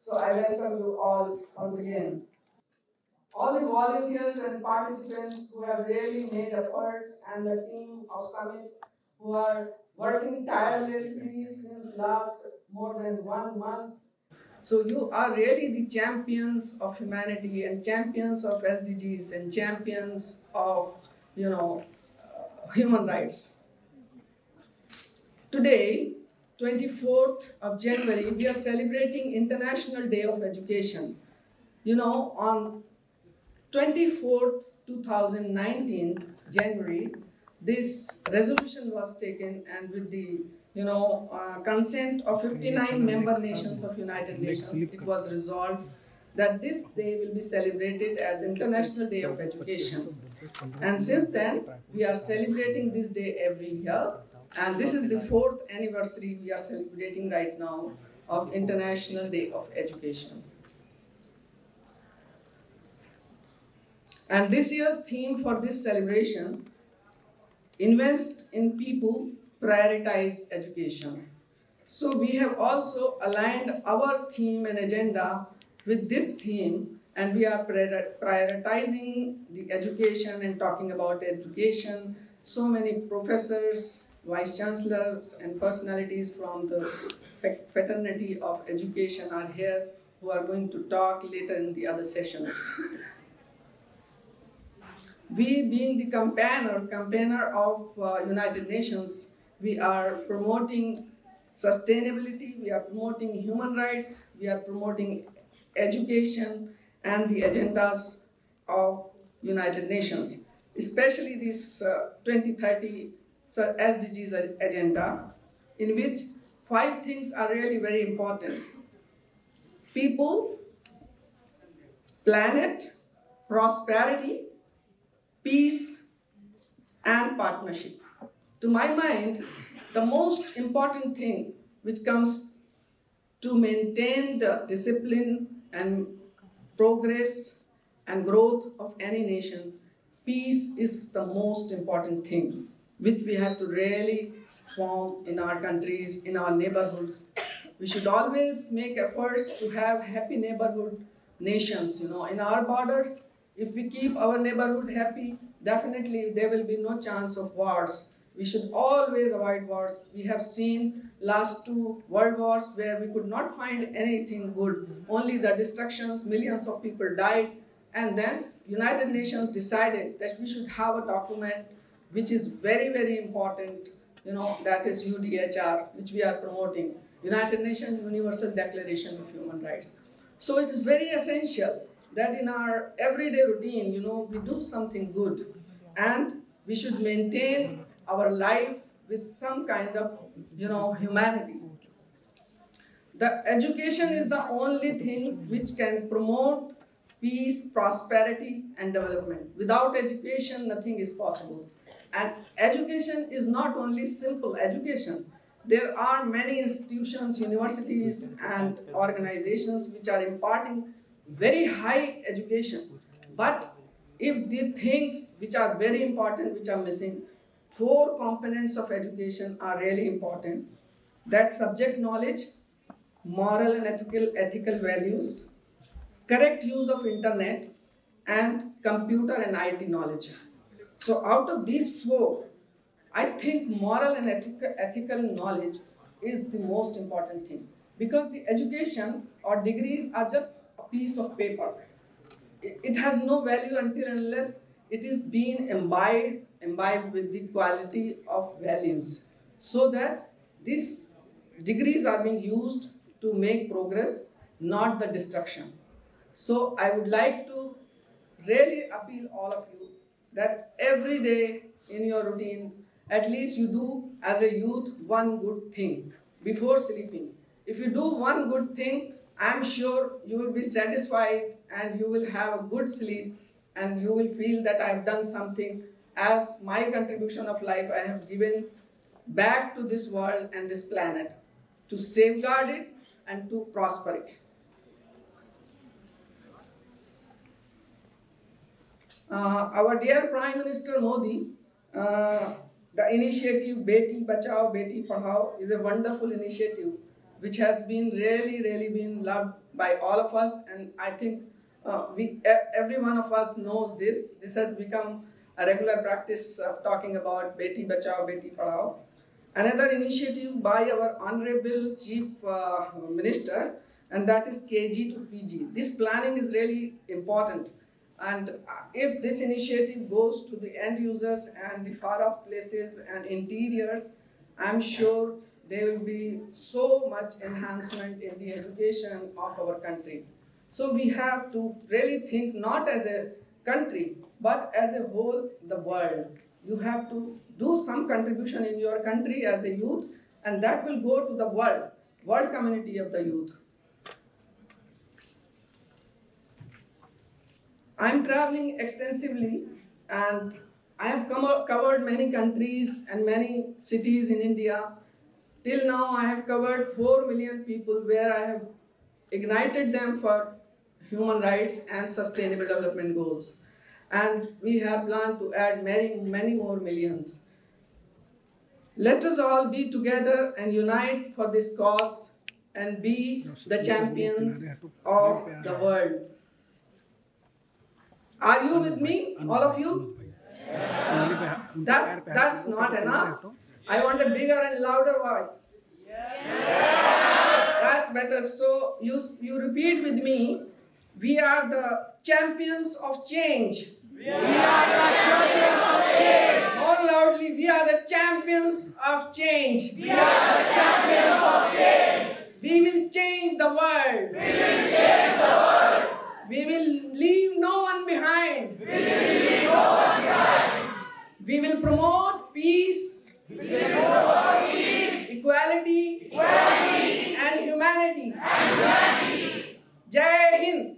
So I welcome you all once again. All the volunteers and participants who have really made efforts and the team of Summit who are working tirelessly since last more than 1 month. So you are really the champions of humanity and champions of SDGs and champions of, human rights. Today, 24th of January, we are celebrating International Day of Education. On 24th, 2019, January, this resolution was taken, and with the consent of 59 member nations of United Nations, it was resolved that this day will be celebrated as International Day of Education. And since then, we are celebrating this day every year, and this is the fourth anniversary we are celebrating right now of International Day of Education. And this year's theme for this celebration, invest in people, prioritize education. So we have also aligned our theme and agenda with this theme, and we are prioritizing the education and talking about education. So many professors, vice chancellors, and personalities from the fraternity of education are here who are going to talk later in the other sessions. We, being the campaigner of United Nations, we are promoting sustainability, we are promoting human rights, we are promoting education and the agendas of United Nations, especially this 2030 SDGs agenda, in which 5 things are really very important: people, planet, prosperity, peace, and partnership. To my mind, the most important thing which comes to maintain the discipline and progress and growth of any nation, peace is the most important thing which we have to really form in our countries, in our neighborhoods. We should always make efforts to have happy neighborhood nations. In our borders, if we keep our neighborhood happy, definitely there will be no chance of wars. We should always avoid wars. We have seen last 2 world wars where we could not find anything good, only the destructions, millions of people died, and then United Nations decided that we should have a document which is very, very important, that is UDHR, which we are promoting, United Nations Universal Declaration of Human Rights. So it is very essential that in our everyday routine, we do something good, and we should maintain our life with some kind of, humanity. The education is the only thing which can promote peace, prosperity, and development. Without education, nothing is possible. And education is not only simple education. There are many institutions, universities, and organizations which are imparting very high education. But if the things which are very important, which are missing, 4 components of education are really important. That's subject knowledge, moral and ethical values, correct use of internet, and computer and IT knowledge. So out of these 4, I think moral and ethical knowledge is the most important thing, because the education or degrees are just a piece of paper. It has no value until unless it is being imbibed with the quality of values, so that these degrees are being used to make progress, not the destruction. So I would like to really appeal all of you that every day in your routine, at least you do as a youth one good thing before sleeping. If you do one good thing, I'm sure you will be satisfied and you will have a good sleep, and you will feel that I've done something as my contribution of life I have given back to this world and this planet to safeguard it and to prosper it. Our dear Prime Minister Modi, the initiative Beti Bachao, Beti Padhao is a wonderful initiative which has been really been loved by all of us, and I think every one of us knows this. This has become a regular practice of talking about Beti Bachao, Beti Padhao. Another initiative by our Honorable Chief Minister, and that is KG to PG. This planning is really important. And if this initiative goes to the end users and the far off places and interiors, I'm sure there will be so much enhancement in the education of our country. So we have to really think not as a country, but as a whole, the world. You have to do some contribution in your country as a youth, and that will go to the world community of the youth. I'm traveling extensively, and I have covered many countries and many cities in India. Till now, I have covered 4 million people where I have ignited them for human rights and sustainable development goals. And we have planned to add many, many more millions. Let us all be together and unite for this cause and be the champions of the world. Are you with me, all of you? That's not enough. I want a bigger and louder voice. That's better. So you repeat with me. We are the champions of change. We are the champions of change. More loudly, we are the champions of change. We are the champions of change. We will change the world. We will change the world. We will leave no one behind. We will leave no one behind. We will promote peace. We will promote peace, equality, and humanity. Jai Hind.